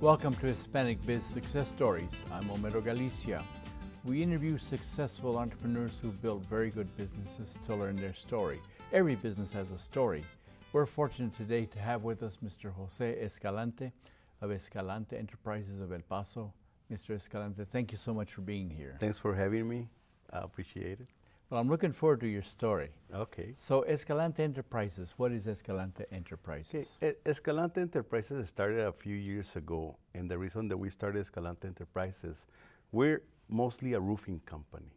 Welcome to Hispanic Biz Success Stories. I'm Homero Galicia. We interview successful entrepreneurs who built very good businesses to learn their story. Every business has a story. We're fortunate today to have with us Mr. Jose Escalante of Escalante Enterprises of El Paso. Mr. Escalante, thank you so much for being here. Thanks for having me. I appreciate it. Well, I'm looking forward to your story. Okay. So Escalante Enterprises, what is Escalante Enterprises? Escalante Enterprises started a few years ago, and the reason that we started Escalante Enterprises, we're mostly a roofing company.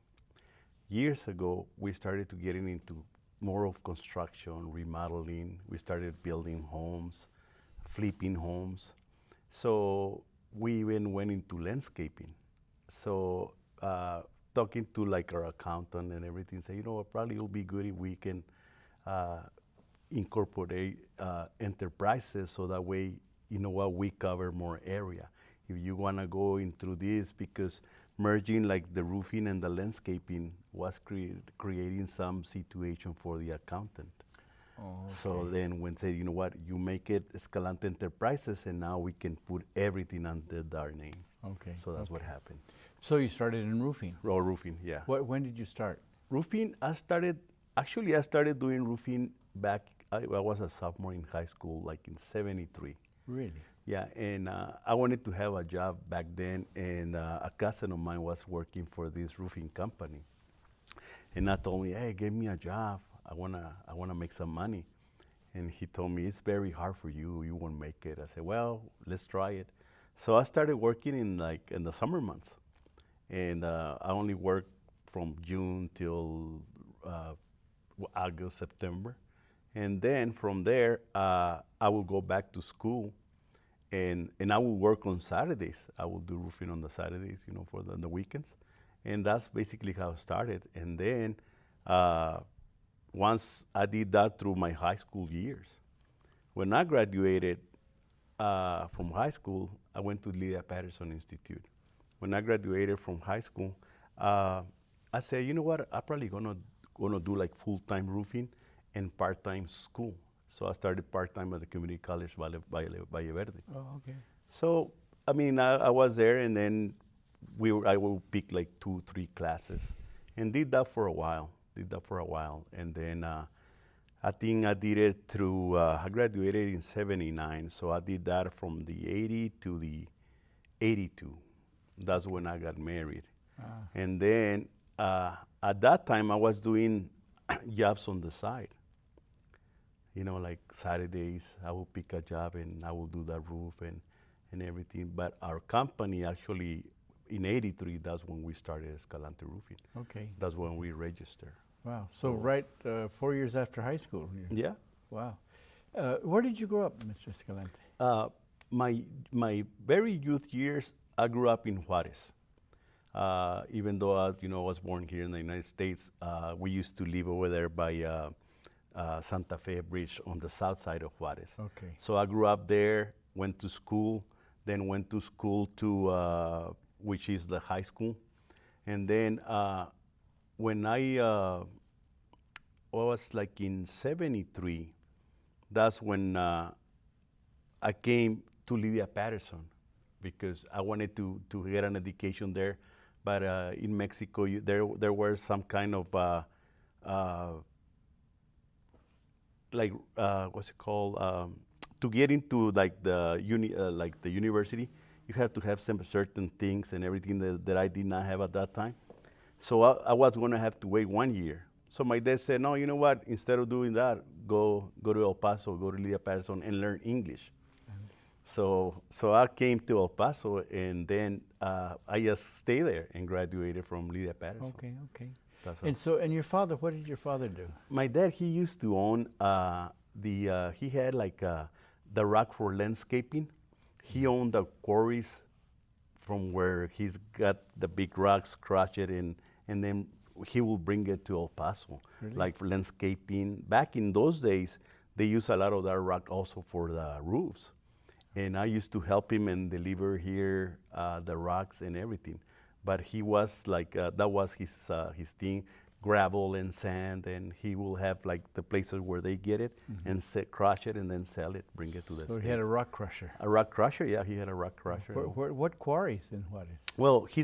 Years ago, we started to getting into more of construction, remodeling. We started building homes, flipping homes. So we even went into landscaping. So talking to like our accountant and everything, say, you know what, probably it'll be good if we can incorporate enterprises so that way, you know what, we cover more area. If you want to go into this, because merging like the roofing and the landscaping was creating some situation for the accountant. Oh, okay. So then when say, you know what, you make it Escalante Enterprises and now we can put everything under our name. Okay. So that's what happened. So you started in roofing? Raw roofing, yeah. When did you start? Roofing, I started doing roofing back, I was a sophomore in high school, like in '73. Really? Yeah, and I wanted to have a job back then, and a cousin of mine was working for this roofing company. And I told me, hey, give me a job. I wanna make some money. And he told me, it's very hard for you. You won't make it. I said, well, let's try it. So I started working in the summer months. And I only worked from June till August, September. And then from there, I will go back to school and I will work on Saturdays. I will do roofing on the Saturdays, you know, for the weekends. And that's basically how it started. And then once I did that through my high school years. When I graduated from high school, I went to Lydia Patterson Institute. When I graduated from high school, I said, you know what, I'm probably gonna do like full-time roofing and part-time school. So I started part-time at the community college Valle Verde. Oh, okay. So, I mean, I was there, and then I will pick like 2-3 classes, and did that for a while. And then I think I did it through, I graduated in '79, so I did that from the '80 to the '82. That's when I got married. And then at that time I was doing jobs on the side. You know, like Saturdays, I will pick a job and I will do the roof and everything. But our company actually, in '83, that's when we started Escalante Roofing. Okay. That's when we registered. Wow. So right 4 years after high school. Yeah. Wow. Where did you grow up, Mr. Escalante? My very youth years, I grew up in Juarez. Even though I was born here in the United States, we used to live over there by Santa Fe Bridge on the south side of Juarez. Okay. So I grew up there, went to school, then went to school to which is the high school, and then when I was like in '73, that's when I came to Lydia Patterson, because I wanted to get an education there, but in Mexico there were some kind of what's it called, to get into like the university, you have to have some certain things and everything that I did not have at that time. So I was going to have to wait 1 year. So my dad said, no, you know what, instead of doing that, go to El Paso, go to Lydia Patterson and learn English. So I came to El Paso, and then I just stayed there and graduated from Lydia Patterson. Okay. And your father, what did your father do? My dad, he used to own he had like the rock for landscaping. He owned the quarries from where he's got the big rocks, crush it, and then he will bring it to El Paso, really? Like for landscaping. Back in those days, they used a lot of that rock also for the roofs. And I used to help him and deliver here the rocks and everything. But he was like, that was his thing, gravel and sand, and he will have like the places where they get it and crush it and then sell it, bring it to the So States. he had a rock crusher. A rock crusher, yeah, he had a rock crusher. What quarries in Juarez? Well, he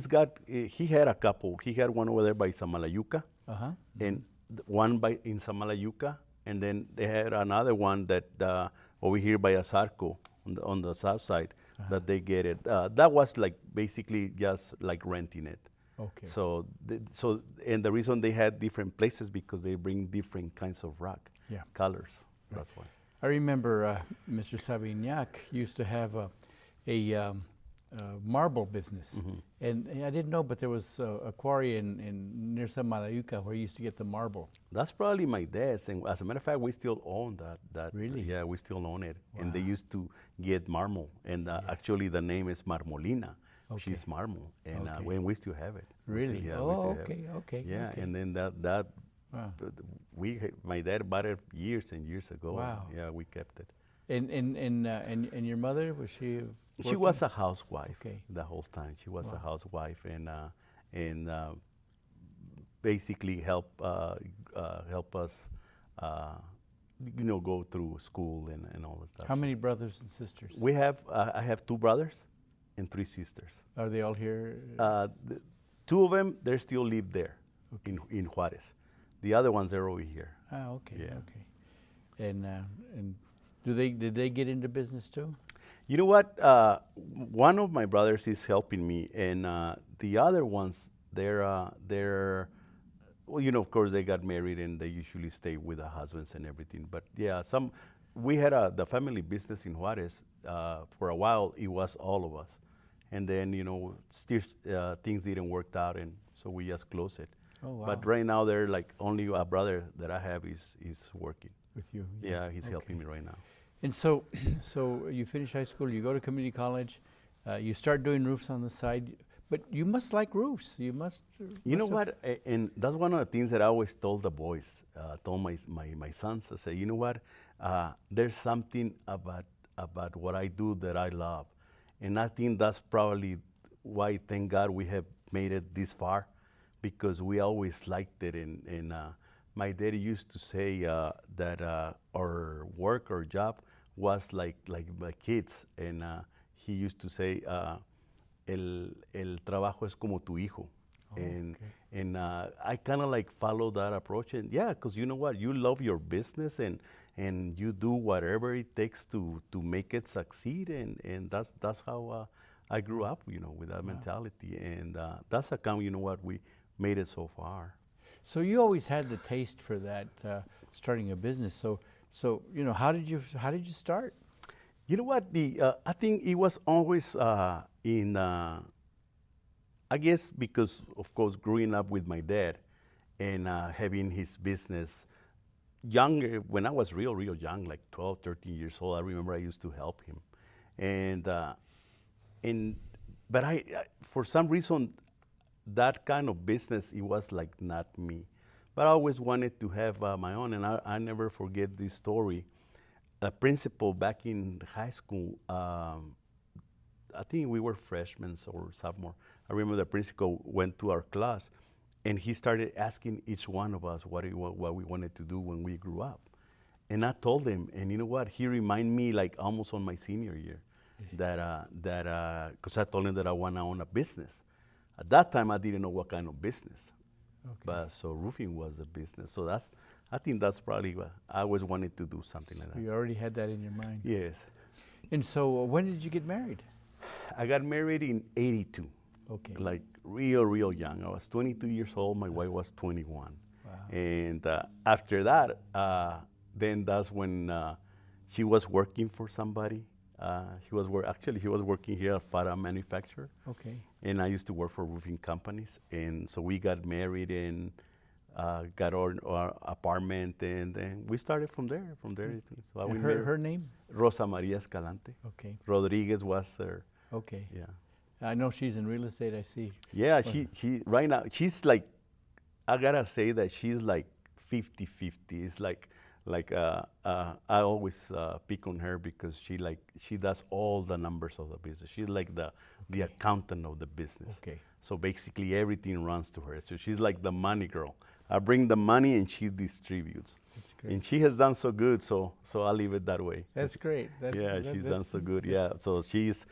had a couple. He had one over there by Samalayuca, and one in Samalayuca, and then they had another one that over here by Azarco on the south side that they get it. That was like basically just like renting it. Okay. So, and the reason they had different places because they bring different kinds of rock, colors. Right. That's why. I remember Mr. Savignac used to have a marble business, and I didn't know, but there was a quarry in near Samalayuca where he used to get the marble. That's probably my dad's, and as a matter of fact, we still own that. Really? Yeah, we still own it, Wow. and they used to get marble, and actually the name is Marmolina. Okay. She's marble, and when we still have it. Really? Yeah, oh, okay. Yeah, okay. and then that Wow. my dad bought it years and years ago. Wow. Yeah, we kept it. And your mother, was she She working? was a housewife Okay. the whole time. She was Wow. a housewife and basically help us, go through school and all that stuff. How many brothers and sisters? We have I have 2 brothers and 3 sisters. Are they all here? 2 of them they still live there in Juarez. The other ones are over here. Ah, okay. Yeah. Okay. And did they get into business too? You know what? One of my brothers is helping me, and the other ones, they're well, of course, they got married, and they usually stay with the husbands and everything. But yeah, we had the family business in Juarez for a while. It was all of us, and then still things didn't work out, and so we just closed it. Oh, wow. But right now, they're like only a brother that I have is working. With you? Yeah, he's helping me right now. And so you finish high school, you go to community college, you start doing roofs on the side, but you must like roofs. You must. You know what? And that's one of the things that I always told the boys, told my sons. I say, you know what? There's something about what I do that I love, and I think that's probably why, thank God, we have made it this far, because we always liked it. And my daddy used to say that our work or job was like my kids, and he used to say, el trabajo es como tu hijo. Oh, and I kind of like follow that approach, and yeah, because you know what, you love your business, and you do whatever it takes to make it succeed, and that's how I grew up, with that mentality, and that's how we made it so far. So you always had the taste for that, starting a business. So how did you start? You know what? I think it was always I guess because, of course, growing up with my dad and having his business, younger, when I was real young, like 12, 13 years old, I remember I used to help him. But I for some reason, that kind of business, it was like not me. But I always wanted to have my own, and I never forget this story. A principal back in high school, I think we were freshmen or sophomore. I remember the principal went to our class, and he started asking each one of us what we wanted to do when we grew up. And I told him, and you know what? He reminded me like almost on my senior year, because I told him that I want to own a business. At that time, I didn't know what kind of business. Okay. But so roofing was a business. So I think that's probably what I always wanted to do, something like that. You already had that in your mind. Yes. And so when did you get married? I got married in '82. Okay. Like real young. I was 22 years old. My wife was 21. Wow. And after that, then that's when she was working for somebody. She was working here at Fara Manufacturer. Okay. And I used to work for roofing companies. And so we got married and got our apartment, and then we started from there. So And her name? Rosa Maria Escalante. Okay. Rodriguez was her. Okay. Yeah. I know she's in real estate, I see. Yeah, she right now, she's like, I gotta say that she's like 50-50. It's like I always pick on her because she does all the numbers of the business. She's like the accountant of the business. Okay. So basically everything runs to her. So she's like the money girl. I bring the money and she distributes. That's great. And she has done so good, so I'll leave it that way. That's great. Yeah, she's done so good. Yeah, so she's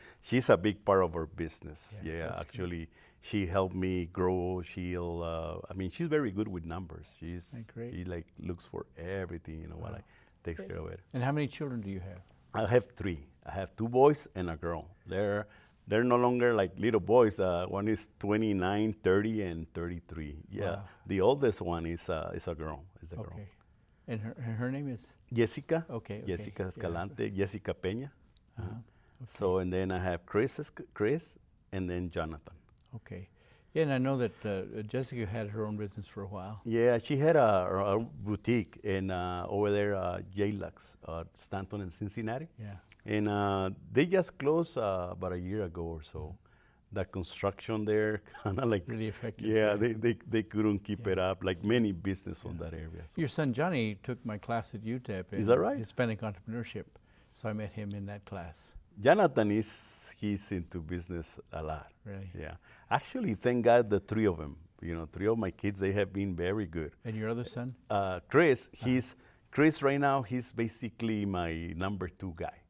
a big part of our business. Yeah, that's actually, she helped me grow. I mean, she's very good with numbers. Great. She like looks for everything, you know, while I takes care of it. And how many children do you have? I have 3. I have 2 boys and a girl. They're no longer like little boys. One is 29, 30, and 33. Yeah, Wow. the oldest one is a girl. Is a girl. Okay. And her name is? Jessica. Okay. Jessica Escalante. Jessica Peña. Uh-huh. So, and then I have Chris, and then Jonathan. Okay. Yeah, and I know that Jessica had her own business for a while. Yeah, she had a boutique in over there, J-Lux, Stanton and Cincinnati. Yeah. And they just closed about a year ago or so. The construction there kind of like Really affected. yeah, they couldn't keep it up, like many business on that area. So. Your son Johnny took my class at UTEP. Is that right? Hispanic entrepreneurship. So I met him in that class. Jonathan he's into business a lot. Really? Yeah. Actually, thank God the 3 of them. You know, 3 of my kids, they have been very good. And your other son? Chris, Chris right now, he's basically my number 2 guy.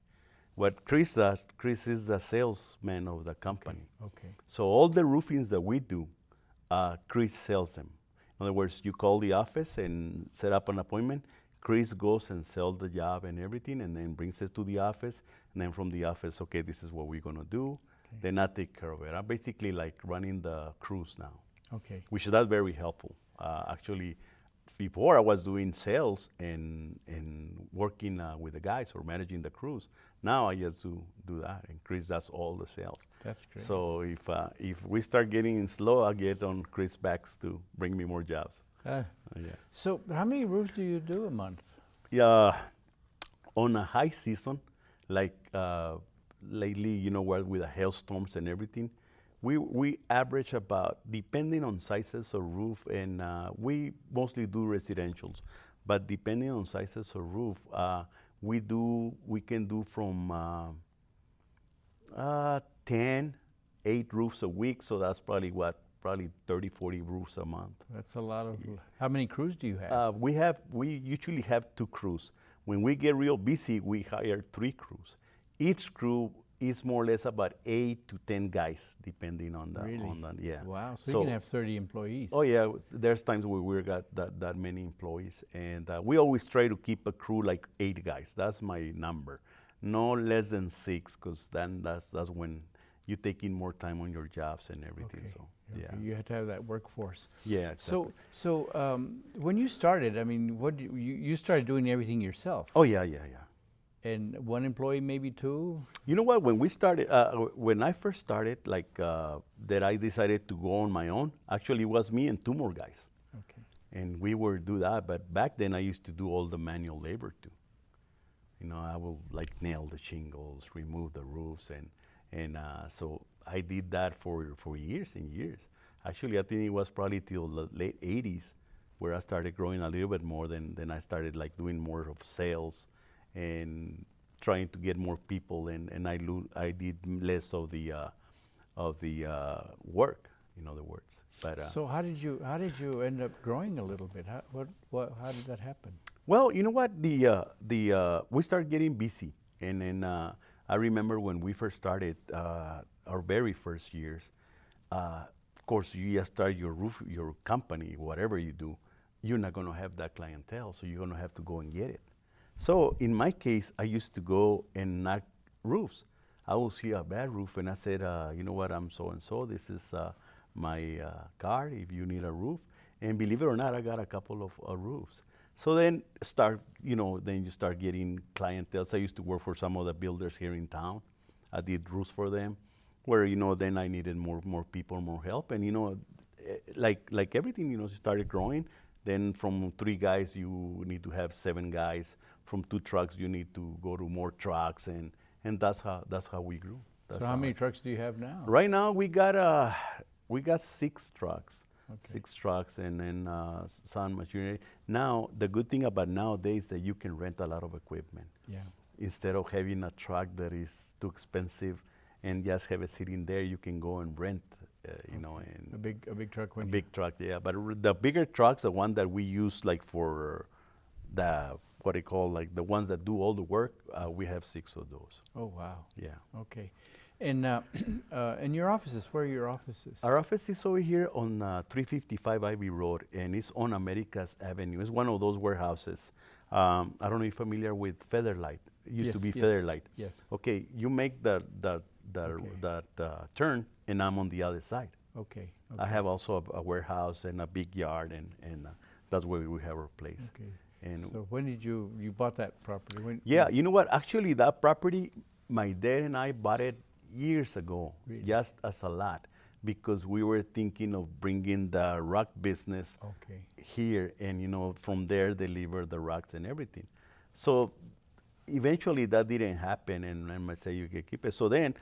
What Chris does, Chris is the salesman of the company. Okay. So all the roofings that we do, Chris sells them. In other words, you call the office and set up an appointment. Chris goes and sells the job and everything, and then brings it to the office. And then from the office, okay, this is what we're gonna do. Okay. Then I take care of it. I'm basically like running the cruise now. Okay. Which that's very helpful. Actually, before I was doing sales and working with the guys or managing the cruise. Now I just do that, and Chris does all the sales. That's great. So if we start getting slow, I'll get on Chris' backs to bring me more jobs. Yeah. So how many roofs do you do a month? Yeah, on a high season, like lately, you know, with the hailstorms and everything, we average about, depending on sizes of roof, and we mostly do residentials, but depending on sizes of roof, we can do from 10, 8 roofs a week, so that's probably 30, 40 roofs a month. That's a lot of, how many crews do you have? We usually have 2 crews. When we get real busy, we hire 3 crews. Each crew is more or less about 8 to 10 guys, depending on the, really? Yeah. Wow, so you can have 30 employees. Oh yeah, there's times where we got that many employees, and we always try to keep a crew like 8 guys. That's my number, no less than 6, because then that's when you take in more time on your jobs and everything. Okay. So okay. yeah, You have to have that workforce. yeah. Exactly. So when you started, I mean, you started doing everything yourself? Oh yeah. And 1 employee, maybe 2? You know what? When we started, when I first started, like that, I decided to go on my own. Actually, it was me and 2 more guys. Okay. And we were do that, but back then I used to do all the manual labor too. You know, I will like nail the shingles, remove the roofs, and so I did that for years and years. Actually, I think it was probably till the late 80s where I started growing a little bit more. Then I started like doing more of sales and trying to get more people, and I did less of the work, in other words. But so how did you end up growing a little bit? How did that happen? well, you know what, we started getting busy, and then I remember when we first started, our very first years. Of course, you just start your company, whatever you do, you're not going to have that clientele, so you're going to have to go and get it. So in my case, I used to go and knock roofs. I will see a bad roof, and I said, you know what, I'm so-and-so, this is my card if you need a roof. And believe it or not, I got a couple of roofs. So then you start getting clientele. So I used to work for some of the builders here in town. I did roofs for them, where, then I needed more people, more help. And, like everything, you started growing. Then from 3 guys, you need to have 7 guys. From 2 trucks, you need to go to more trucks, and that's how we grew. So how many trucks do you have now? Right now we got 6 trucks, Okay. 6 trucks, and then some machinery. Now the good thing about nowadays that you can rent a lot of equipment. Yeah. Instead of having a truck that is too expensive and just have it sitting there, you can go and rent you know, and A big truck a when big truck, yeah. But the bigger trucks, the one that we use like for the what they call like the ones that do all the work, we have 6 of those. Oh, wow. Yeah. Okay. And your offices, where are your offices? Our office is over here on 355 Ivy Road, and it's on Americas Avenue. It's one of those warehouses. I don't know if you're familiar with Featherlight. It used to be Featherlight. Yes. Okay, you make that turn, and I'm on the other side. Okay. I have also a warehouse and a big yard, and that's where we have our place. Okay. And So when did you bought that property? When? yeah, you know what? Actually, that property, my dad and I bought it years ago, Really? just as a lot, because we were thinking of bringing the rock business Okay. here, and you know, from there deliver the rocks and everything. So eventually that didn't happen, and I might say you can keep it. So then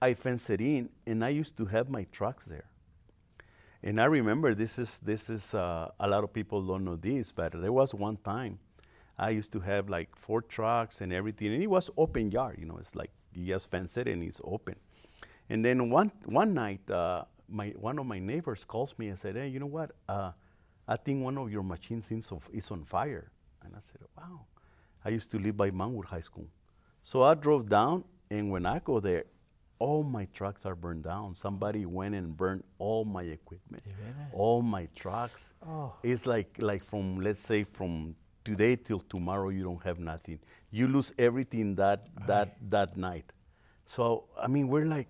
I fenced it in, and I used to have my trucks there. And I remember this is a lot of people don't know this, but there was one time I used to have like 4 trucks and everything, and it was open yard. You know, it's like you just fence it and it's open. And then one night, one of my neighbors calls me and said, "Hey, you know what? I think one of your machines is on fire." And I said, "Wow." I used to live by Manwood High School, so I drove down, and when I go there, all my trucks are burned down. Somebody went and burned all my equipment, all my trucks. Oh. It's like from, let's say, from today till tomorrow, you don't have nothing. You lose everything that night. So I mean, we're like,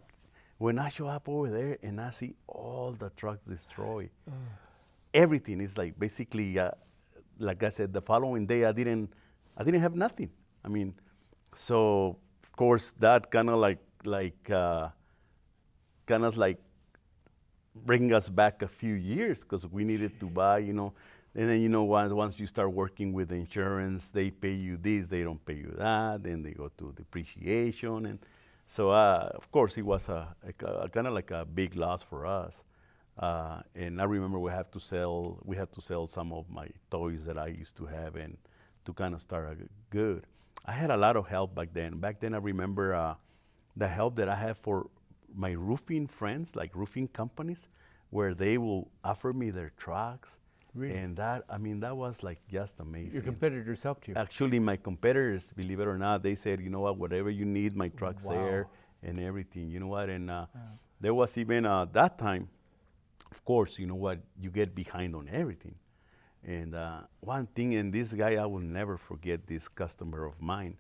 when I show up over there and I see all the trucks destroyed, everything is like basically, like I said, the following day I didn't have nothing. I mean, so of course that kind of like bring us back a few years, because we needed to buy, you know. And then, you know, once you start working with insurance, they pay you this, they don't pay you that, then they go to depreciation. And so, of course, it was a kind of like a big loss for us. And I remember we had to sell some of my toys that I used to have, and to kind of start good. I had a lot of help back then. Back then, I remember the help that I had for my roofing friends, like roofing companies, where they will offer me their trucks. Really? And that, I mean, that was like just amazing. Your competitors helped you. Actually, my competitors, believe it or not, they said, "You know what, whatever you need, my truck's there," and everything, you know what? And there was even that time, of course, you know what, you get behind on everything. And one thing, and this guy, I will never forget this customer of mine.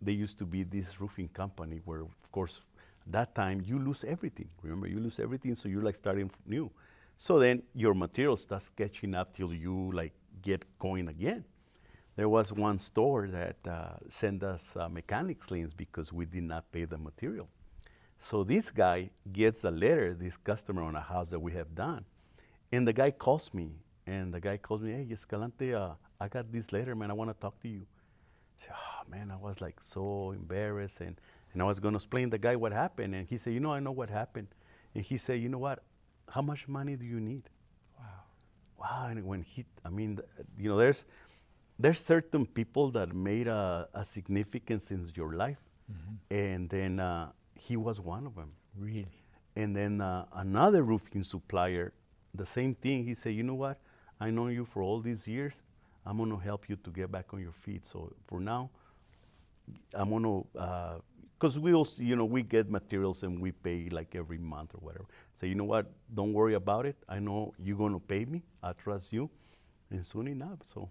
They used to be this roofing company where, of course, that time you lose everything. Remember, you lose everything, so you're like starting new. So then your material starts catching up till you like get going again. There was one store that sent us mechanics liens because we did not pay the material. So this guy gets a letter, this customer, on a house that we have done. And the guy calls me, "Hey, Escalante, I got this letter, man, I want to talk to you." I said, "Oh, man," I was like so embarrassed, and I was going to explain the guy what happened. And he said, "You know, I know what happened." And he said, "You know what? How much money do you need?" Wow. Wow. And when I mean, you know, there's certain people that made a significance in your life. And then he was one of them. Really? And then another roofing supplier, the same thing. He said, "You know what? I know you for all these years. I'm going to help you to get back on your feet. So for now, I'm going to, because we also, you know, we get materials and we pay like every month or whatever. So you know what? Don't worry about it. I know you're going to pay me. I trust you." And soon enough, so.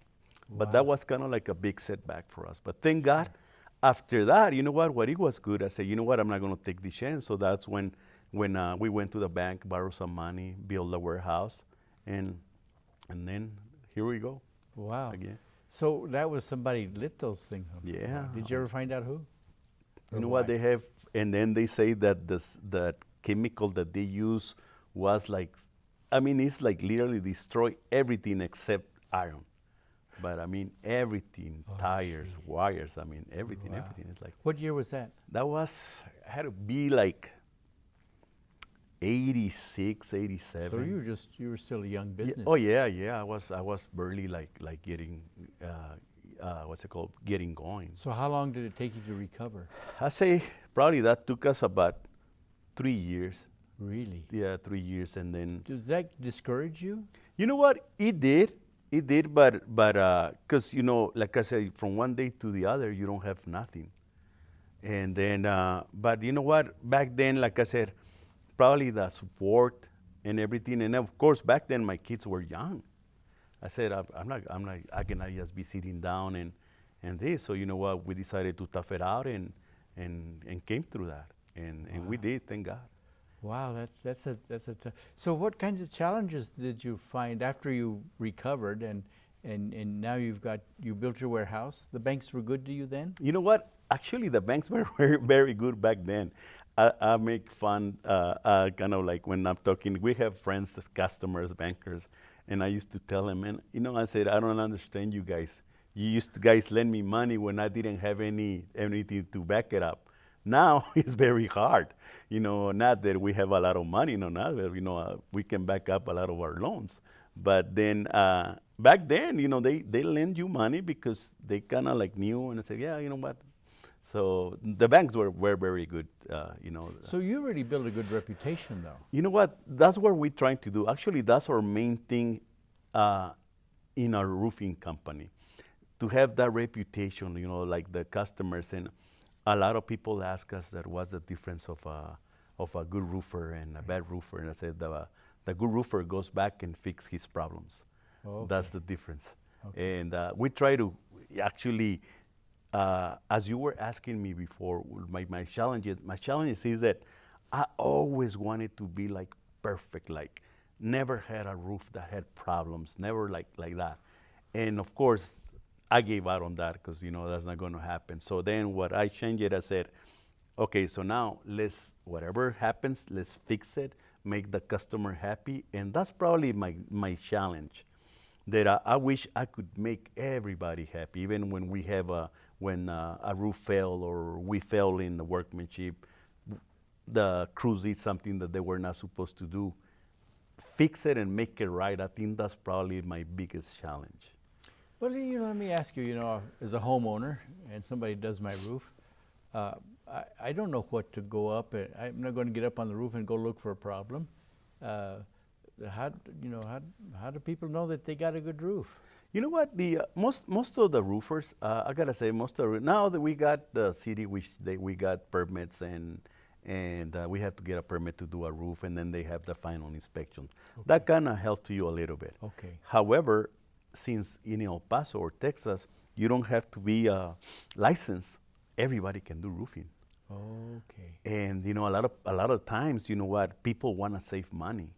But that was kind of like a big setback for us. But thank God, after that, you know what it was good. I said, "You know what? I'm not going to take the chance." So that's when we went to the bank, borrowed some money, built a warehouse, and then here we go. Wow. Again. So that was somebody lit those things on. Yeah. Did you ever find out who? You know what they have? And then they say that that chemical that they use was like, I mean, it's like literally destroy everything except iron. But I mean, everything, tires, wires, I mean, everything. It's like. What year was that? That had to be like 86, 87. So you were still a young business. Yeah. Oh yeah. I was barely like getting, what's it called, getting going. So how long did it take you to recover? I say probably that took us about 3 years. Really? Yeah, 3 years, and then Does that discourage you? you know what? It did, but because like I said, from one day to the other, you don't have nothing. And then, but you know what? Back then, like I said, probably the support and everything, and of course, back then my kids were young. I said, I cannot just be sitting down and this. So you know what? We decided to tough it out and came through that, and we did, thank God. Wow, that's a tough. So what kinds of challenges did you find after you recovered and now you built your warehouse? The banks were good to you then? You know what? Actually, the banks were very, very good back then. I make fun, kind of like when I'm talking, we have friends, as customers, bankers, and I used to tell them, man, I said, I don't understand you guys. You used to guys lend me money when I didn't have anything to back it up. Now it's very hard, not that we have a lot of money, not that, we can back up a lot of our loans. But then back then, they lend you money because they kind of like knew and said, yeah, you know what? So the banks were very good, So you already built a good reputation though. You know what? That's what we're trying to do. Actually, that's our main thing in our roofing company, to have that reputation, like the customers. And a lot of people ask us that what's the difference of a good roofer and a bad roofer. And I said the good roofer goes back and fix his problems. Okay. That's the difference. Okay. And we try to actually, as you were asking me before, my challenges is that I always wanted to be like perfect, like never had a roof that had problems, never like that. And of course, I gave out on that because that's not going to happen. So then what I changed it, I said, okay, so now whatever happens, let's fix it, make the customer happy. And that's probably my challenge, that I wish I could make everybody happy, even when we have when a roof fell or we fell in the workmanship, the crews did something that they were not supposed to do. Fix it and make it right. I think that's probably my biggest challenge. Well, let me ask you, as a homeowner and somebody does my roof, I don't know what to go up. I'm not going to get up on the roof and go look for a problem. How do people know that they got a good roof? You know what? The most of the roofers, I gotta say, now that we got the city, we got permits and we have to get a permit to do a roof, and then they have the final inspection. Okay. That kind of helps you a little bit. Okay. However, since in El Paso or Texas, you don't have to be licensed. Everybody can do roofing. Okay. And a lot of times, people want to save money.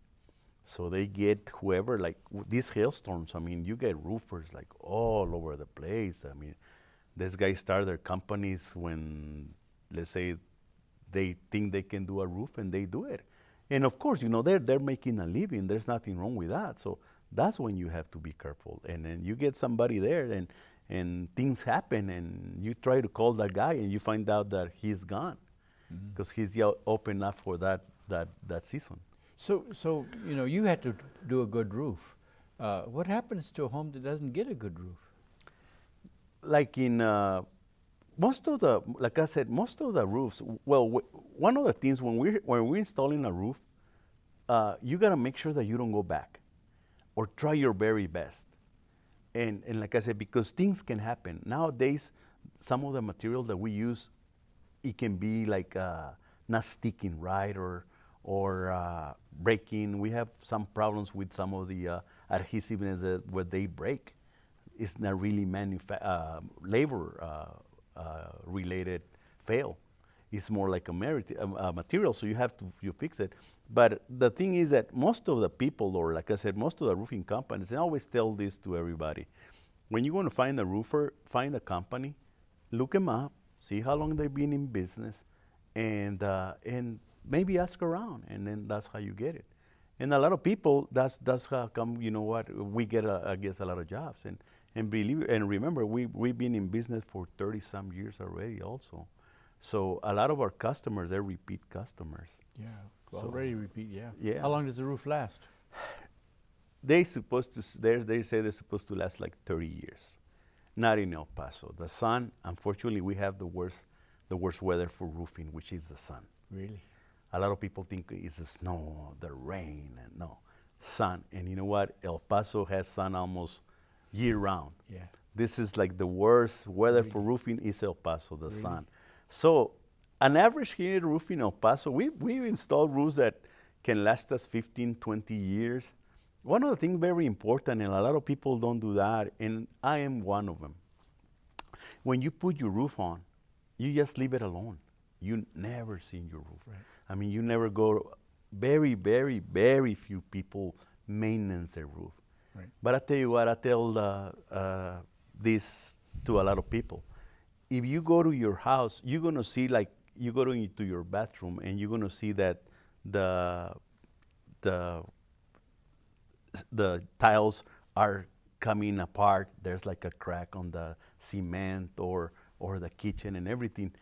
So they get whoever, like these hailstorms, you get roofers like all over the place. These guys start their companies when, let's say, they think they can do a roof and they do it. And of course, they're making a living. There's nothing wrong with that. So that's when you have to be careful. And then you get somebody there and things happen and you try to call that guy and you find out that he's gone because he's open up for that season. So you had to do a good roof. What happens to a home that doesn't get a good roof? Like in like I said, most of the roofs. Well, one of the things when we're installing a roof, you gotta make sure that you don't go back, or try your very best. And like I said, because things can happen nowadays, some of the material that we use, it can be like not sticking right or breaking. We have some problems with some of the adhesiveness where they break. It's not really labor related fail. It's more like a material, so you fix it. But the thing is that most of the people, or like I said, most of the roofing companies, they always tell this to everybody. When you're going to find a roofer, find a company, look them up, see how long they've been in business, and maybe ask around, and then that's how you get it. And a lot of people, that's how come, we get, I guess, a lot of jobs. And remember, we've been in business for 30-some years already also. So a lot of our customers, they're repeat customers. Yeah, already repeat, yeah. Yeah. How long does the roof last? They say they're supposed to last like 30 years. Not in El Paso. The sun, unfortunately, we have the worst weather for roofing, which is the sun. Really? A lot of people think it's the snow, the rain, and no, sun. And you know what? El Paso has sun almost year round. Yeah. This is like the worst weather for roofing is El Paso, the sun. So an average here roof in El Paso, we've installed roofs that can last us 15, 20 years. One of the things very important, and a lot of people don't do that, and I am one of them. When you put your roof on, you just leave it alone. You never seen your roof. Right. I mean, you never go, very, very, very few people maintenance their roof. Right. But I tell you what, I tell this to a lot of people. If you go to your house, you're gonna see, like, you go into your bathroom and you're gonna see that the tiles are coming apart. There's like a crack on the cement or the kitchen and everything.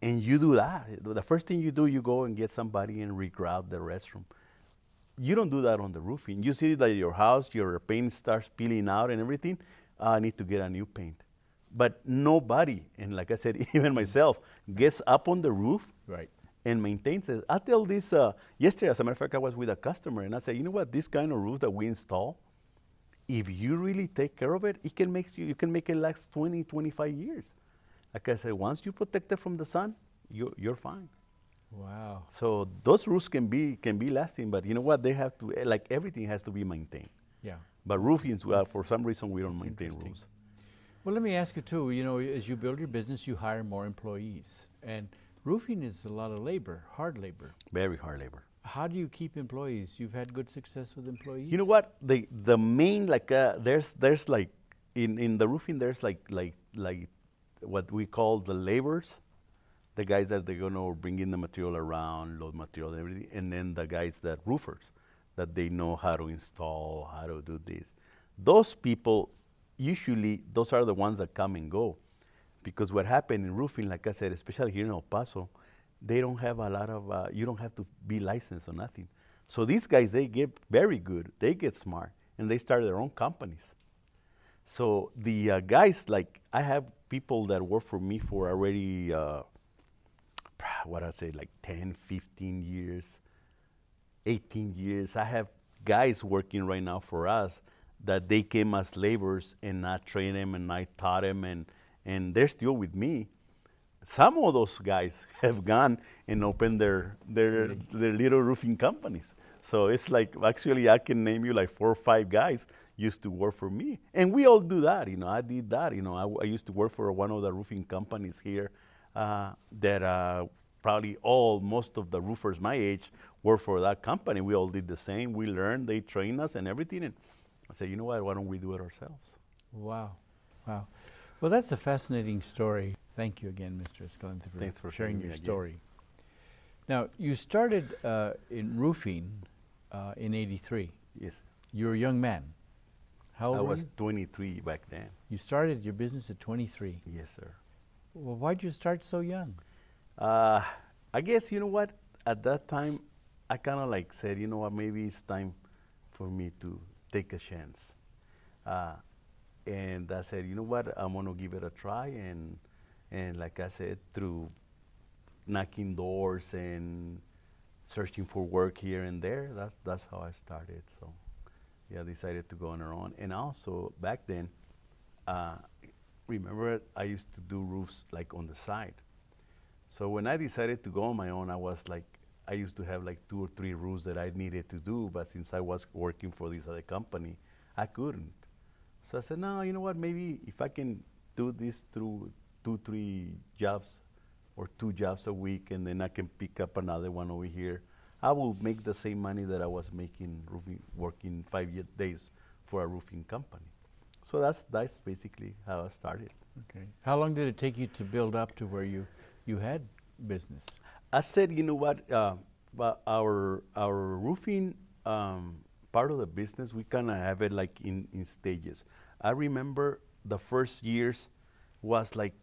And you do that. The first thing you do, you go and get somebody and regrout the restroom. You don't do that on the roofing. You see that your house, your paint starts peeling out and everything, I need to get a new paint. But nobody, and like I said, even myself, gets up on the roof Right. and maintains it. I tell this, yesterday, as a matter of fact, I was with a customer and I said, you know what, this kind of roof that we install, if you really take care of it, you can make it last 20, 25 years. Like I said, once you protect it from the sun, you're fine. Wow. So those roofs can be lasting, but you know what? They have to, like everything has to be maintained. Yeah. But roofing, for some reason, we don't maintain interesting. roofs. Well, let me ask you too, you know, as you build your business, you hire more employees. And roofing is a lot of labor, hard labor. Very hard labor. How do you keep employees? You've had good success with employees? You know what? The main, like, there's like, in the roofing, there's like what we call the laborers, the guys that they're gonna bring in the material around, load material and everything, and then the guys that roofers, that they know how to install, how to do this. Those people, usually, those are the ones that come and go. Because what happened in roofing, like I said, especially here in El Paso, they don't have a lot of, you don't have to be licensed or nothing. So these guys, they get very good, they get smart, and they start their own companies. So the guys, like, I have people that work for me for already, what I say, like 10, 15 years, 18 years. I have guys working right now for us that they came as laborers and I trained them and I taught them and they're still with me. Some of those guys have gone and opened their little roofing companies. So it's like, actually, I can name you like 4 or 5 guys used to work for me. And we all do that, you know, I did that, you know. I used to work for one of the roofing companies here that probably most of the roofers my age work for that company. We all did the same. We learned, they trained us and everything. And I said, you know what, why don't we do it ourselves? Wow. Wow. Well, that's a fascinating story. Thank you again, Mr. Escalante, Thanks for sharing having your me again. story. Now, you started in roofing in '83. Yes. You were a young man. How old I were was you? 23 back then. You started your business at 23. Yes, sir. Well, why'd you start so young? I guess, you know what, at that time, I kind of like said, you know what, maybe it's time for me to take a chance. And I said, you know what, I'm gonna give it a try. And like I said, through knocking doors and searching for work here and there, that's how I started. So yeah, I decided to go on our own. And also back then, remember I used to do roofs like on the side. So when I decided to go on my own, I used to have like 2 or 3 roofs that I needed to do, but since I was working for this other company, I couldn't. So I said, no, you know what, maybe if I can do this through 2, 3 jobs or 2 jobs a week, and then I can pick up another one over here, I will make the same money that I was making working 5 days for a roofing company. So that's basically how I started. Okay. How long did it take you to build up to where you had business? I said, you know what, but our roofing part of the business, we kind of have it like in stages. I remember the first years was like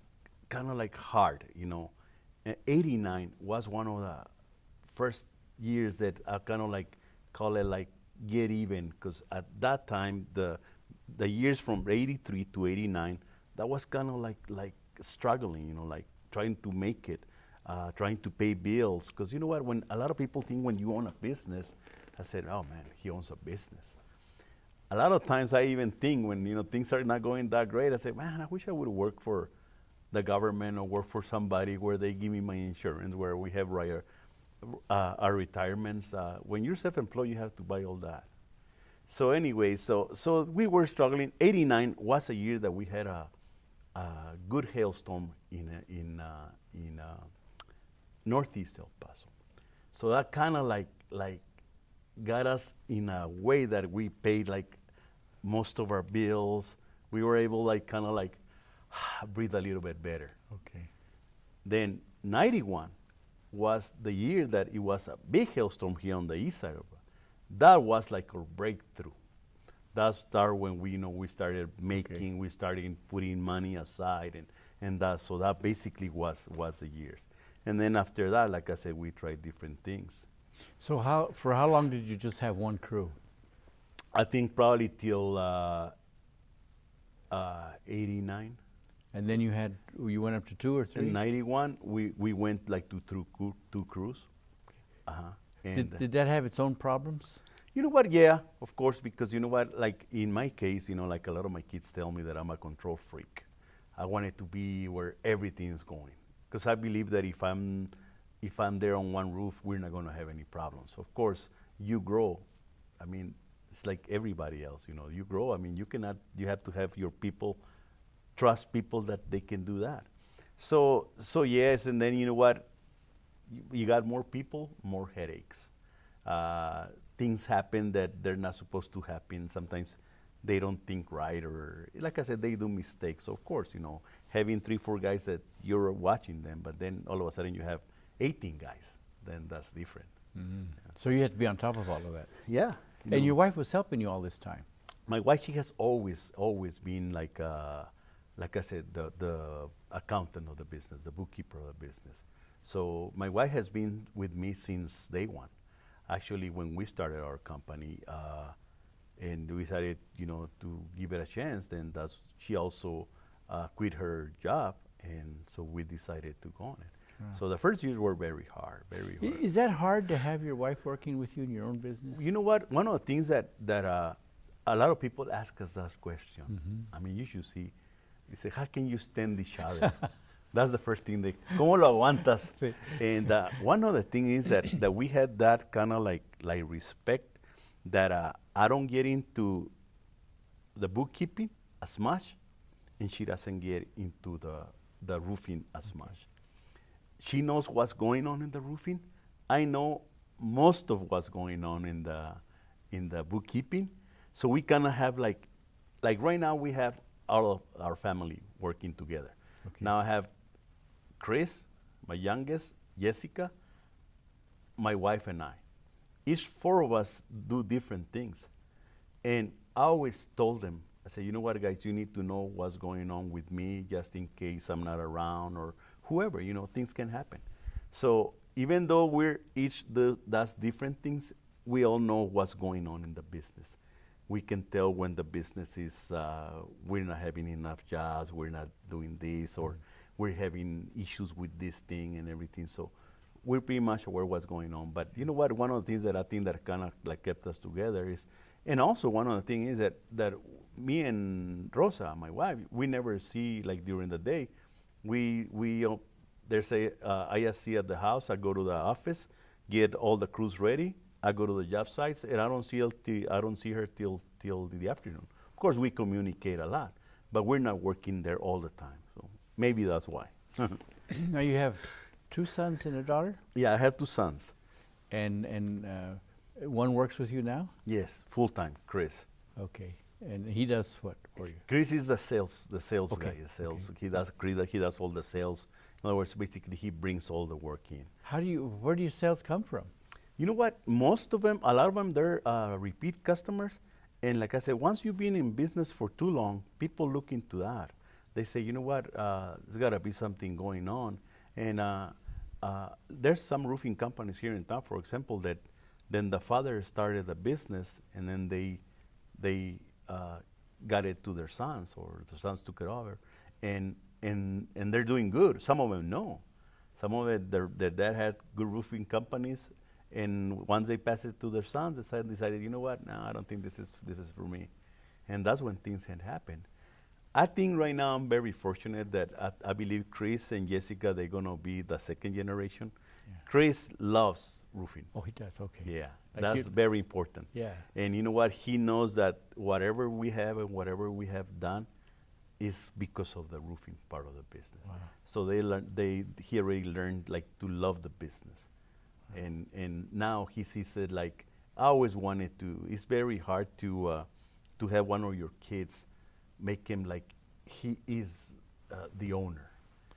kind of like hard, you know. 89 was one of the first years that I kind of like call it like get even, because at that time the years from 83 to 89, that was kind of like struggling, you know, like trying to make it. trying to pay bills. Because you know what? When a lot of people think when you own a business, I said, oh man, he owns a business. A lot of times I even think when things are not going that great, I say, man, I wish I would work for the government or work for somebody where they give me my insurance, where we have our retirements. When you're self-employed, you have to buy all that. So anyway, so we were struggling. 89 was a year that we had a good hailstorm in northeast El Paso. So that kind of like got us in a way that we paid like most of our bills. We were able breathe a little bit better. Okay. Then 91 was the year that it was a big hailstorm here on the east side of it. That was like a breakthrough. That started when we started making, we started putting money aside, and that basically was the years. And then after that, like I said, we tried different things. So for how long did you just have one crew? I think probably till 89. And then you went up to 2 or 3? In 91, we went like to two crews. Did that have its own problems? You know what? Yeah, of course, because you know what? Like in my case, like a lot of my kids tell me that I'm a control freak. I want it to be where everything is going, because I believe that if I'm there on one roof, we're not going to have any problems. Of course, you grow. I mean, it's like everybody else. You grow. I mean, you have to have your people, trust people that they can do that. So yes, and then you know what? You got more people, more headaches. Things happen that they're not supposed to happen. Sometimes they don't think right, or like I said, they do mistakes. So of course, having 3-4 guys that you're watching them, but then all of a sudden you have 18 guys, then that's different. Mm-hmm. Yeah. So you had to be on top of all of that. Yeah. And your wife was helping you all this time. My wife, she has always been like I said, the accountant of the business, the bookkeeper of the business. So my wife has been with me since day one. Actually, when we started our company, and we decided, to give it a chance, then she also quit her job, and so we decided to go on it. So the first years were very hard, very hard. Is that hard to have your wife working with you in your own business? You know what? One of the things that a lot of people ask us that question. Mm-hmm. I mean, you should see. They say, how can you stand each other? That's the first thing. ¿Cómo lo aguantas? Sí. And one of the things is that we had that kind of like respect, that I don't get into the bookkeeping as much, and she doesn't get into the roofing as much. She knows what's going on in the roofing. I know most of what's going on in the bookkeeping. So we kind of have like right now we have all of our family working together. Okay. Now I have Chris, my youngest, Jessica, my wife, and I. Each 4 of us do different things. And I always told them, I said, you know what, guys, you need to know what's going on with me just in case I'm not around, or whoever, things can happen. So even though we're each does different things, we all know what's going on in the business. We can tell when the business is, we're not having enough jobs, we're not doing this, or we're having issues with this thing and everything. So we're pretty much aware what's going on. But you know what? One of the things that I think that kind of like kept us together is, and also one of the things is that me and Rosa, my wife, we never see like during the day. There's a ISC at the house. I go to the office, get all the crews ready. I go to the job sites, and I don't see her till the afternoon. Of course, we communicate a lot, but we're not working there all the time. So maybe that's why. Now you have 2 sons and a daughter? Yeah, I have 2 sons. And one works with you now? Yes, full time, Chris. Okay. And he does what for you? Chris is the sales okay. guy. The sales. Okay. He does all the sales. In other words, basically, he brings all the work in. Where do your sales come from? You know what? Most of them, a lot of them, they're repeat customers. And like I said, once you've been in business for too long, people look into that. They say, you know what? There's got to be something going on. And there's some roofing companies here in town, for example, that then the father started the business, and then they got it to their sons, or the sons took it over, and they're doing good. Some of them know. Some of it, their dad had good roofing companies, and once they passed it to their sons, they decided, you know what? No, I don't think this is for me, and that's when things had happened. I think right now I'm very fortunate that I believe Chris and Jessica, they're gonna be the second generation. Yeah. Chris loves roofing. Oh, he does. Okay. Yeah, Like that's you- very important. Yeah. And you know what? He knows that whatever we have and whatever we have done is because of the roofing part of the business. Wow. So he already learned like to love the business. Wow. And now he sees it like, I always wanted to. It's very hard to have one of your kids make him like he is the owner.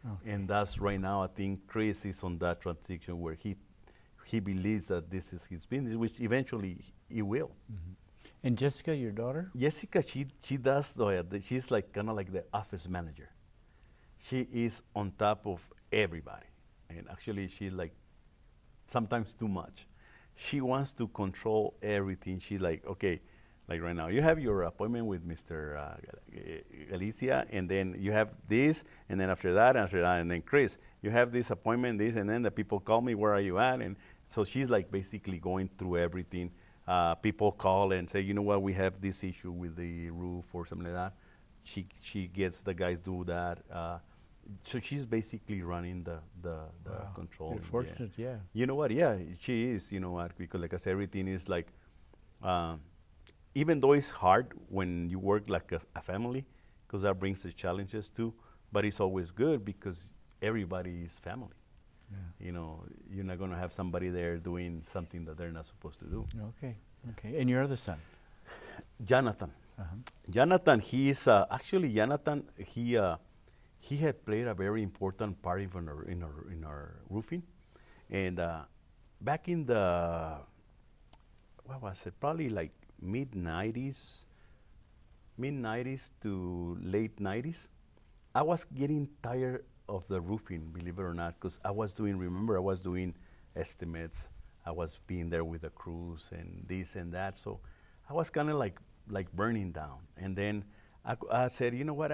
Okay. And that's right now, I think Chris is on that transition where he believes that this is his business, which eventually he will. Mhm. And Jessica, your daughter? Jessica, she does, she's like kind of like the office manager. She is on top of everybody. And actually, she's like sometimes too much. She wants to control everything. She's like, okay, like right now, you have your appointment with Mr. Galicia, and then you have this, and then after that, and then Chris, you have this appointment, this, and then the people call me, where are you at? And so she's like basically going through everything. People call and say, you know what, we have this issue with the roof or something like that. She gets the guys do that. So she's basically running the Wow. control. You're fortunate, yeah. You know what? Yeah, she is. You know what? Because like I said, everything is like, even though it's hard when you work like a family, because that brings the challenges too. But it's always good because everybody is family. Yeah. You know, you're not going to have somebody there doing something that they're not supposed to do. Okay. Okay. And your other son? Jonathan. Uh-huh. Jonathan, he's actually Jonathan. He had played a very important part in our roofing, and back in the what was it? Probably like mid '90s to late '90s. I was getting tired of the roofing, believe it or not, because I was doing estimates. I was being there with the crews and this and that. So I was kind of like burning down. And then I said, you know what?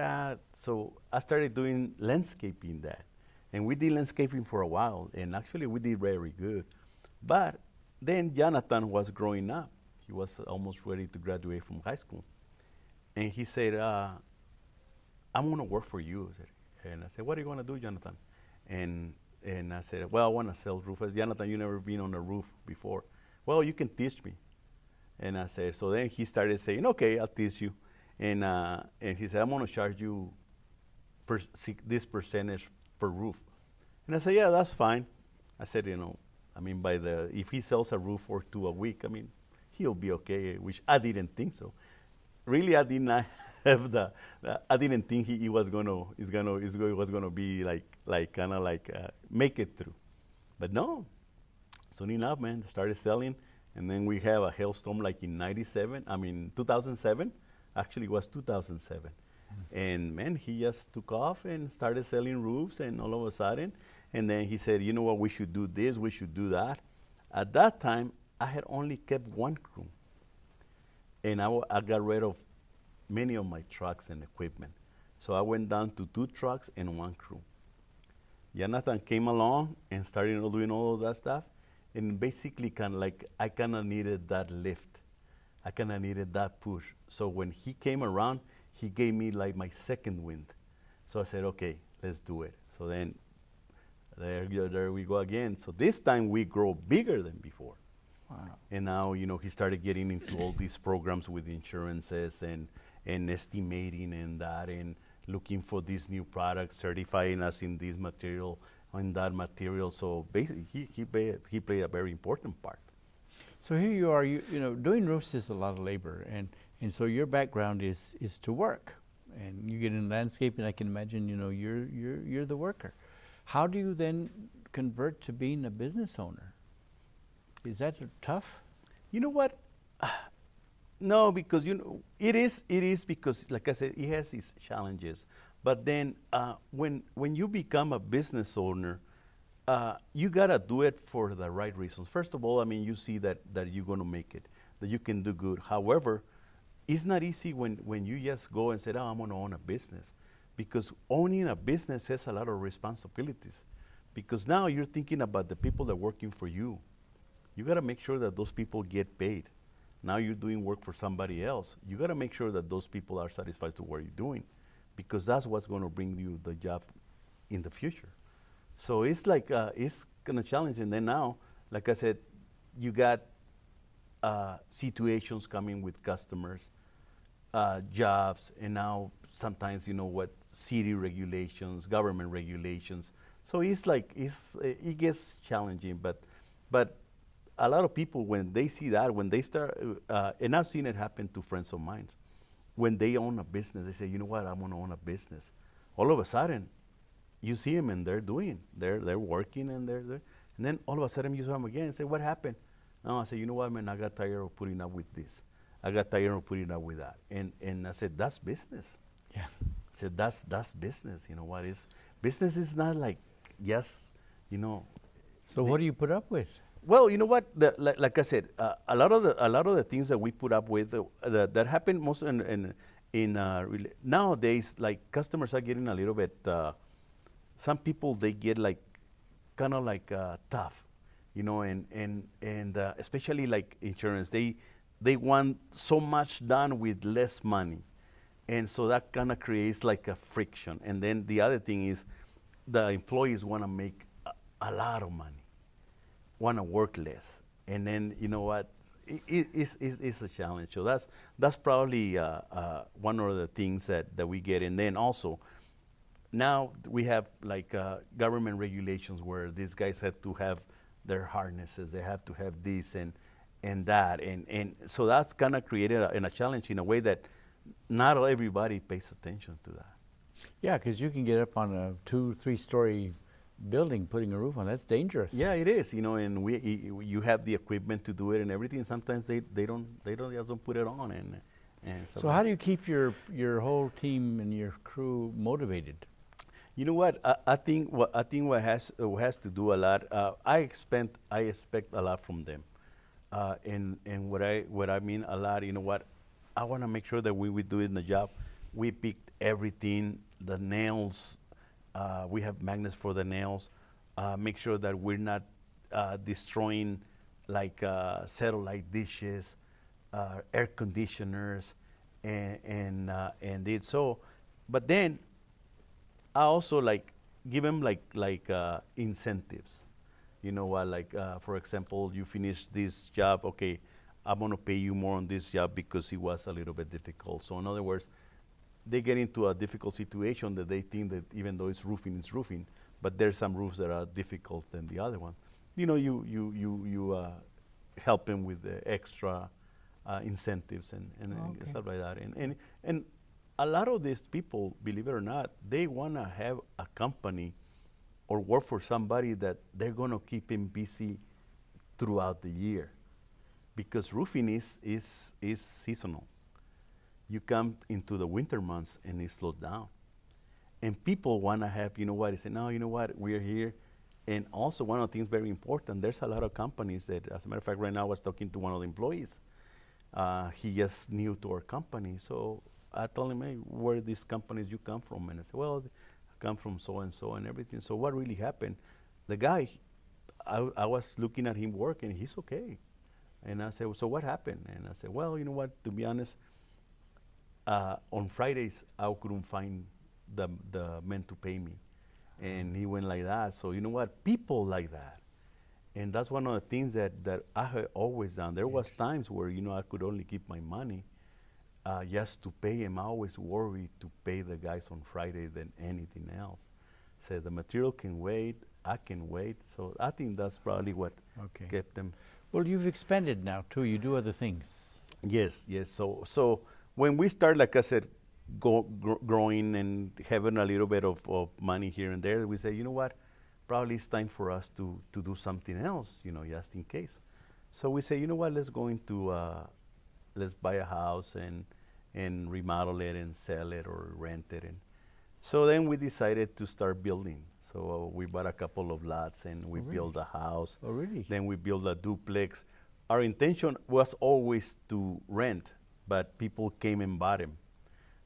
So I started doing landscaping that. And we did landscaping for a while. And actually we did very good. But then Jonathan was growing up. He was almost ready to graduate from high school. And he said, I'm going to work for you. And I said, what are you going to do, Jonathan? And I said, well, I want to sell roofs. I said, Jonathan, you've never been on a roof before. Well, you can teach me. And I said, so then he started saying, okay, I'll teach you. And he said, I'm going to charge you this percentage per roof. And I said, yeah, that's fine. I said, you know, I mean, if he sells a roof or two a week, I mean, he'll be okay, which I didn't think so. Really, I did not have I didn't think he was gonna be like kind of like make it through. But no, soon enough, man, started selling. And then we have a hailstorm like in 2007. Actually, it was 2007. Mm-hmm. And man, he just took off and started selling roofs, and all of a sudden, and then he said, you know what, we should do this, we should do that. At that time, I had only kept one crew. And I got rid of many of my trucks and equipment. So I went down to 2 trucks and 1 crew. Jonathan came along and started doing all of that stuff. And basically I kind of needed that lift. I kind of needed that push. So when he came around, he gave me like my second wind. So I said, okay, let's do it. So then there we go again. So this time we grow bigger than before. Wow. And now, you know, he started getting into all these programs with insurances and estimating and that, and looking for these new products, certifying us in this material, in that material. So basically, he played a very important part. So here you are, you know, doing roofs is a lot of labor, and so your background is to work, and you get in landscaping. I can imagine, you know, you're the worker. How do you then convert to being a business owner? Is that tough? You know what? No, because you know it is because, like I said, it has its challenges. But then when you become a business owner, you gotta do it for the right reasons. First of all, I mean, you see that you're gonna make it, that you can do good. However, it's not easy when you just go and say, "Oh, I'm gonna own a business," because owning a business has a lot of responsibilities. because now you're thinking about the people that are working for you. You got to make sure that those people get paid. Now you're doing work for somebody else. You got to make sure that those people are satisfied to what you're doing, because that's what's going to bring you the job in the future. So it's like it's kind of challenging. And then now, like I said, you got situations coming with customers, jobs, and now sometimes city regulations, government regulations. So it's like it gets challenging. But a lot of people, when they see that, when they start, and I've seen it happen to friends of mine, when they own a business, they say, you know what, I'm going to own a business. All of a sudden, you see them and they're working and and then all of a sudden you saw them again and say, what happened? No, I said, you know what, man, I got tired of putting up with this. I got tired of putting up with that. And I said, that's business. Yeah. I said, that's business. You know what is business is not like just, So what do you put up with? Well, you know what? Like I said, a lot of the things that we put up with that happen most nowadays. Like customers are getting a little bit. Some people they get like kind of like tough, and especially like insurance. They want so much done with less money, and so that kind of creates like a friction. And then the other thing is, the employees want to make a lot of money, want to work less, and then you know what, it's a challenge. So that's probably one of the things that we get. And then also, now we have like government regulations where these guys have to have their harnesses, they have to have this and that, and so that's kind of created a challenge in a way that not everybody pays attention to that. Yeah, because you can get up on a 2-3 story building putting a roof on. That's dangerous. Yeah, it is. And you have the equipment to do it and everything. Sometimes they just don't put it on. And so how do you keep your whole team and your crew motivated? You know what? I think what has to do a lot. I expect a lot from them, and what I mean a lot. You know what? I want to make sure that we do it in the job. We picked everything, the nails. We have magnets for the nails. Make sure that we're not destroying like satellite dishes, air conditioners, and it. So, but then I also like give them like incentives. You know what? Like for example, you finish this job. Okay, I'm gonna pay you more on this job because it was a little bit difficult. So in other words, they get into a difficult situation that they think that even though it's roofing, but there's some roofs that are difficult than the other one. You help them with the extra incentives and Okay. stuff like that. And a lot of these people, believe it or not, they want to have a company or work for somebody that they're going to keep them busy throughout the year, because roofing is seasonal. You come into the winter months and it slows down. And people want to have, you know what, they say, no, you know what, we're here. And also one of the things very important, there's a lot of companies that, as a matter of fact, right now I was talking to one of the employees. He just new to our company. So I told him, hey, where are these companies you come from? And I said, well, I come from so-and-so and everything. So what really happened? The guy, I was looking at him work and he's okay. And I said, well, so what happened? And I said, well, you know what, to be honest, on Fridays, I couldn't find the men to pay me. And he went like that. So you know what? People like that. And that's one of the things that I have always done. There was times where, I could only keep my money just to pay him. I always worried to pay the guys on Friday than anything else. So the material can wait, I can wait. So I think that's probably what kept them. Well, you've expanded now too. You do other things. Yes. So when we start, like I said, growing and having a little bit of money here and there, we say, you know what, probably it's time for us to do something else, just in case. So we say, you know what, let's go into, let's buy a house and remodel it and sell it or rent it. And so then we decided to start building. So we bought a couple of lots and we built a house. Oh, really? Then we built a duplex. Our intention was always to rent, but people came and bought them.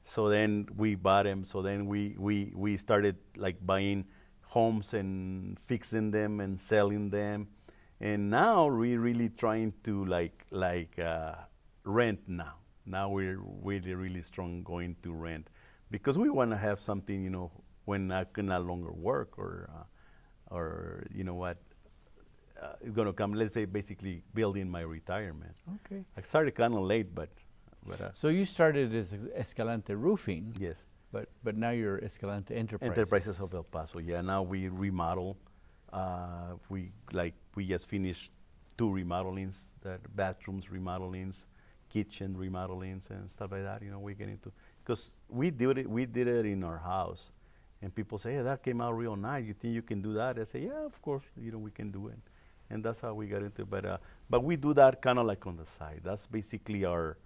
So then we bought them. So then we started like buying homes and fixing them and selling them. And now we're really trying to rent now. Now we're really, really strong going to rent because we want to have something, you know, when I can no longer work or you know what, it's going to come, let's say, basically building my retirement. Okay. I started kind of late, but So you started as Escalante Roofing. yes. But now you're Escalante Enterprises. Enterprises of El Paso. Yeah, now we remodel. We just finished 2 remodelings, the bathrooms remodelings, kitchen remodelings, and stuff like that. You know, we get into because we did it in our house, and people say, "Hey, that came out real nice. You think you can do that?" I say, "Yeah, of course. You know, we can do it." And that's how we got into it. But we do that kind of like on the side. That's basically our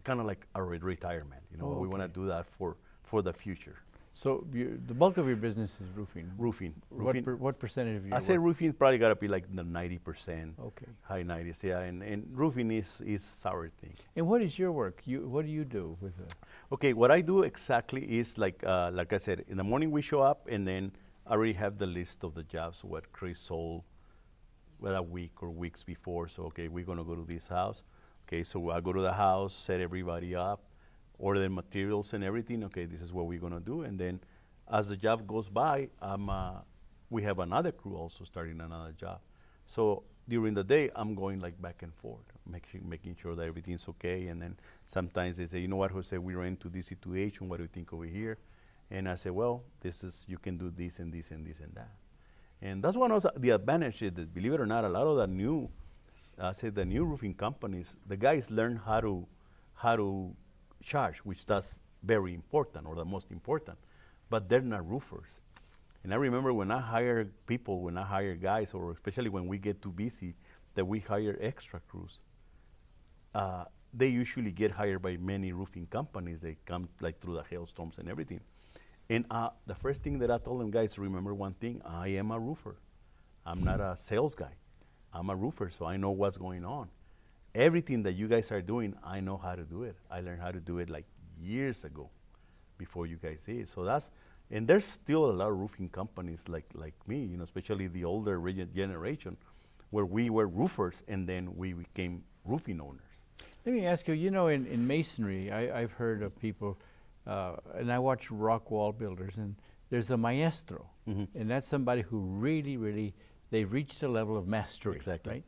kind of like our retirement. You know, Oh, we want to okay. do that for the future. So the bulk of your business is roofing. Roofing. What percentage of your I say work? roofing probably got to be like the 90%, Okay. high 90s, yeah. And roofing is our thing. And what is your work? What do you do with it? Okay, what I do exactly is like I said, in the morning we show up, and then I already have the list of the jobs what Chris sold, well, a week or weeks before. So okay, we're gonna go to this house. Okay, so I go to the house, set everybody up, order the materials and everything. Okay, this is what we're gonna do, and then as the job goes by, we have another crew also starting another job. So during the day, I'm going like back and forth, making sure that everything's okay. And then sometimes they say, you know what, Jose, we ran into this situation. What do you think over here? And I say, well, you can do this and this and this and that. And that's one of the advantages that, believe it or not, a lot of the new roofing companies, the guys learn how to charge, which that's very important, or the most important, but they're not roofers. And I remember when I hire people, when I hire guys, or especially when we get too busy, that we hire extra crews. They usually get hired by many roofing companies. They come like through the hailstorms and everything. And the first thing that I told them, guys, remember one thing, I am a roofer. I'm not a sales guy. I'm a roofer, so I know what's going on. Everything that you guys are doing, I know how to do it. I learned how to do it like years ago before you guys did. So and there's still a lot of roofing companies like me, you know, especially the older generation, where we were roofers and then we became roofing owners. Let me ask you, you know, in masonry, I've heard of people, and I watch rock wall builders, and there's a maestro, and that's somebody who really, they've reached a level of mastery, Exactly.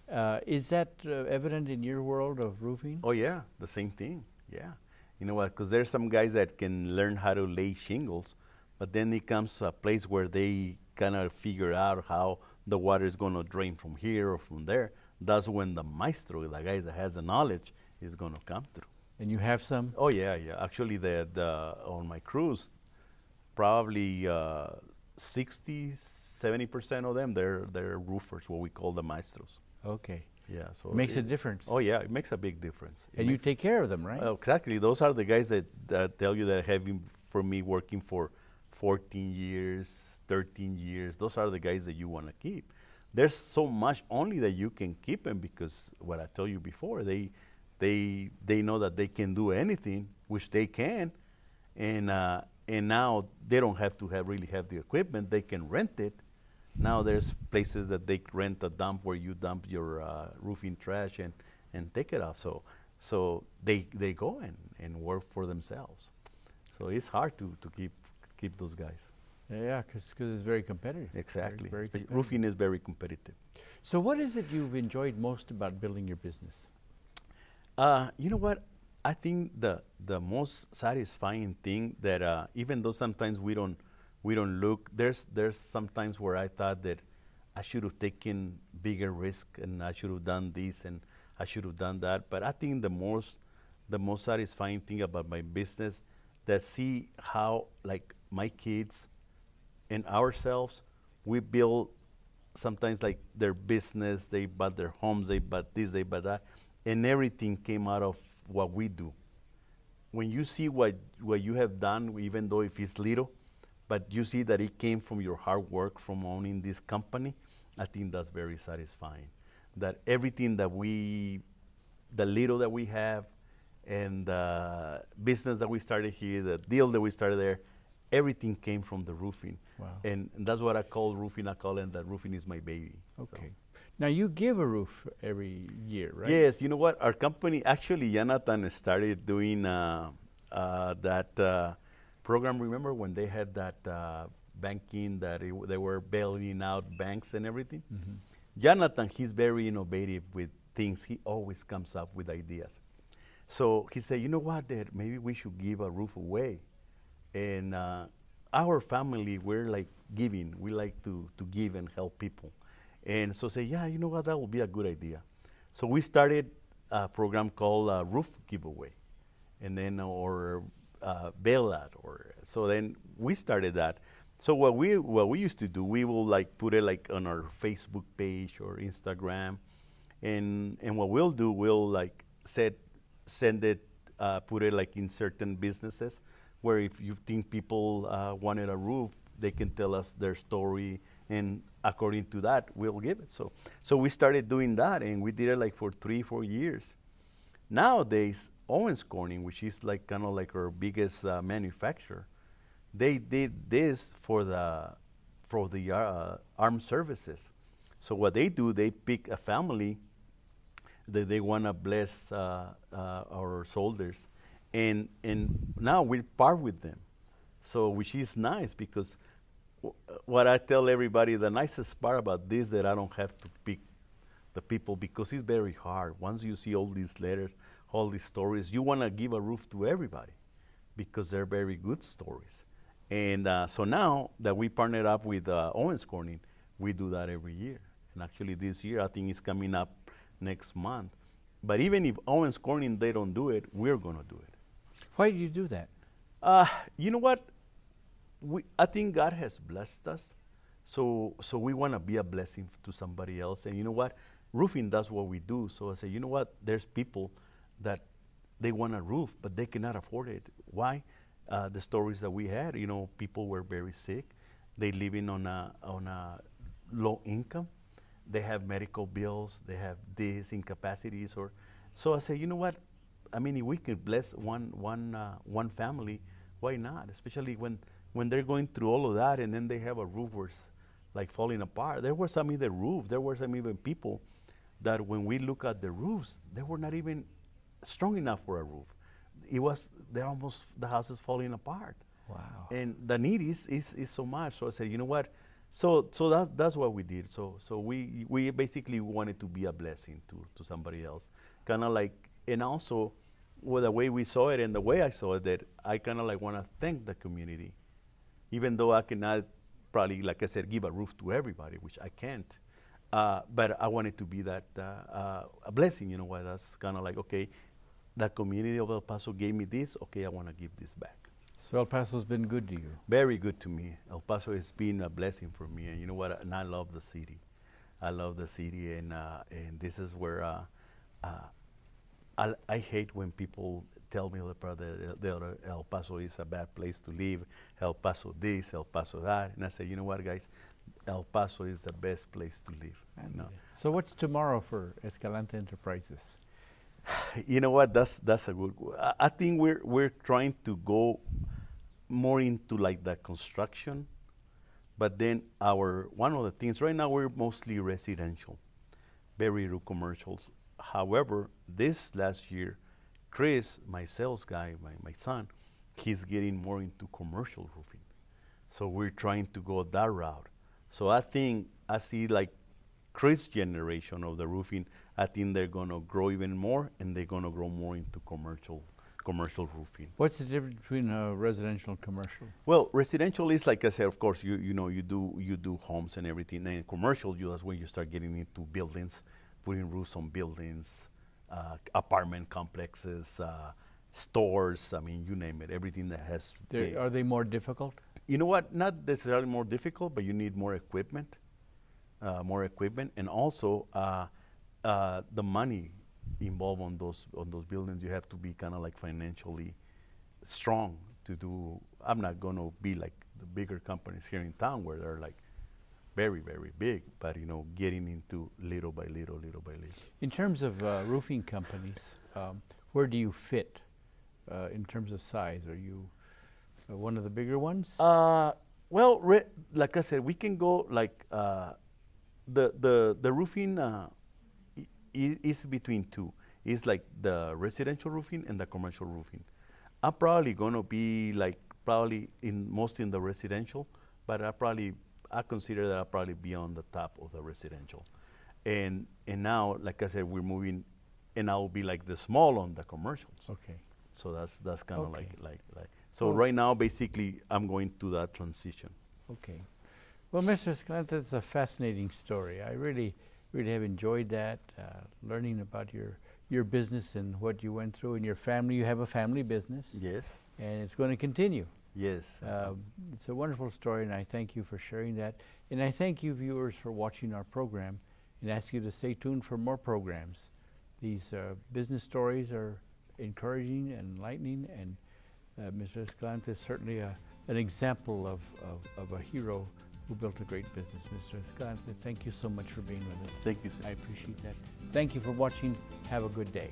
right? Is that evident in your world of roofing? Oh yeah, the same thing, yeah. You know what, because there's some guys that can learn how to lay shingles, but then it comes a place where they kind of figure out how the water is going to drain from here or from there. That's when the maestro, the guy that has the knowledge, is going to come through. And you have some? Oh yeah. Actually, on my crews, probably 60, 70% of them, they're roofers, what we call the maestros. Okay. Yeah, so Makes a difference. Oh yeah, it makes a big difference. And you take care of them, right? Exactly. Those are the guys that tell you that have been for me working for 14 years, 13 years. Those are the guys that you want to keep. There's so much only that you can keep them because what I told you before, they know that they can do anything, which they can, and now they don't have to really have the equipment. They can rent it. Now there's places that they rent a dump where you dump your roofing trash and take it off. So they go and work for themselves. So it's hard to keep those guys. Yeah, because it's very competitive. Exactly. Very competitive. Roofing is very competitive. So what is it you've enjoyed most about building your business? You know what? I think the most satisfying thing that even though sometimes we don't look, there's sometimes where I thought that I should have taken bigger risk and I should have done this and I should have done that. But I think the most satisfying thing about my business, that see how like my kids and ourselves, we build sometimes like their business, they bought their homes, they bought this, they bought that, and everything came out of what we do. When you see what you have done, even though if it's little, but you see that it came from your hard work from owning this company, I think that's very satisfying. That everything that the little that we have, and the business that we started here, the deal that we started there, everything came from the roofing. Wow. And that's what I call roofing. I call it that roofing is my baby. Okay. Now you give a roof every year, right? Yes, you know what? Our company, actually, Jonathan started doing that program. Remember when they had that banking, that they were bailing out banks and everything? Mm-hmm. Jonathan, he's very innovative with things. He always comes up with ideas. So he said, you know what, Dad, maybe we should give a roof away. And our family, we're like giving. We like to give and help people. And so say, yeah, you know what, that would be a good idea. So we started a program called Roof Giveaway, and then or bailout, or so then we started that. So what we used to do, we will like put it like on our Facebook page or Instagram, and what we'll do, we'll like send it, put it like in certain businesses, where if you think people wanted a roof, they can tell us their story, and according to that, we'll give it. So we started doing that, and we did it like for 3-4 years. Nowadays, Owens Corning, which is like kind of like our biggest manufacturer, they did this for the armed services. So what they do, they pick a family that they want to bless our soldiers, and now we part with them. So which is nice, because what I tell everybody, the nicest part about this, that I don't have to pick the people, because it's very hard. Once you see all these letters, all these stories, you want to give a roof to everybody, because they're very good stories. And so now that we partnered up with Owens Corning, we do that every year. And actually this year, I think it's coming up next month. But even if Owens Corning, they don't do it, we're going to do it. Why do you do that? You know what? I think God has blessed us, so we want to be a blessing to somebody else. And you know what? Roofing, that's what we do. So I say, you know what? There's people that they want a roof, but they cannot afford it. Why? The stories that we had, you know, people were very sick. They living on a low income. They have medical bills. They have this incapacities. So I say, you know what? I mean, if we could bless one family, why not? Especially when they're going through all of that, and then they have a roof where it's like falling apart. There were some even roof. There were some even people that when we look at the roofs, they were not even strong enough for a roof. The house is falling apart. Wow. And the need is so much. So I said, you know what? So that's what we did. So we basically wanted to be a blessing to somebody else. Kind of like, and also with the way we saw it and the way I saw it, that I kind of like want to thank the community. Even though I cannot probably, like I said, give a roof to everybody, which I can't. But I wanted to be that a blessing, you know why? That's kind of like, okay, the community of El Paso gave me this, okay, I want to give this back. So El Paso's been good to you? Very good to me. El Paso has been a blessing for me, and you know what? And I love the city. I love the city, and this is where I hate when people tell me that El Paso is a bad place to live, El Paso this, El Paso that, and I say, you know what, guys? El Paso is the best place to live. You know? So what's tomorrow for Escalante Enterprises? You know what? That's a good. I think we're trying to go more into like the construction, but then one of the things right now, we're mostly residential, very little commercials. However, this last year, Chris, my sales guy, my son, he's getting more into commercial roofing. So we're trying to go that route. So I think I see like Chris' generation of the roofing, I think they're going to grow even more, and they're going to grow more into commercial roofing. What's the difference between residential and commercial? Well, residential is, like I said, of course, you do homes and everything. And commercial, that's when you start getting into buildings, putting roofs on buildings, apartment complexes, stores. I mean, you name it, everything that has. Are they more difficult? You know what? Not necessarily more difficult, but you need more equipment, and also the money involved on those buildings. You have to be kind of like financially strong to do. I'm not going to be like the bigger companies here in town where they're like very, very big, but getting into little by little. In terms of roofing companies, where do you fit in terms of size? Are you One of the bigger ones? Well, like I said, we can go like the roofing is between two. It's like the residential roofing and the commercial roofing. I'm probably gonna be like probably mostly in the residential, but I consider that I'll probably be on the top of the residential. And now, like I said, we're moving, and I'll be like the small on the commercials. Okay. So that's kind of Okay. like. So Well, right now, basically, I'm going through that transition. Okay. Well, Mr. Escalante, it's a fascinating story. I really have enjoyed that, learning about your business and what you went through and your family. You have a family business. Yes. And it's going to continue. Yes. It's a wonderful story, and I thank you for sharing that. And I thank you, viewers, for watching our program, and ask you to stay tuned for more programs. These business stories are encouraging and enlightening, and Mr. Escalante is certainly an example of a hero who built a great business. Mr. Escalante, thank you so much for being with us. Thank you, sir. I appreciate that. Thank you for watching. Have a good day.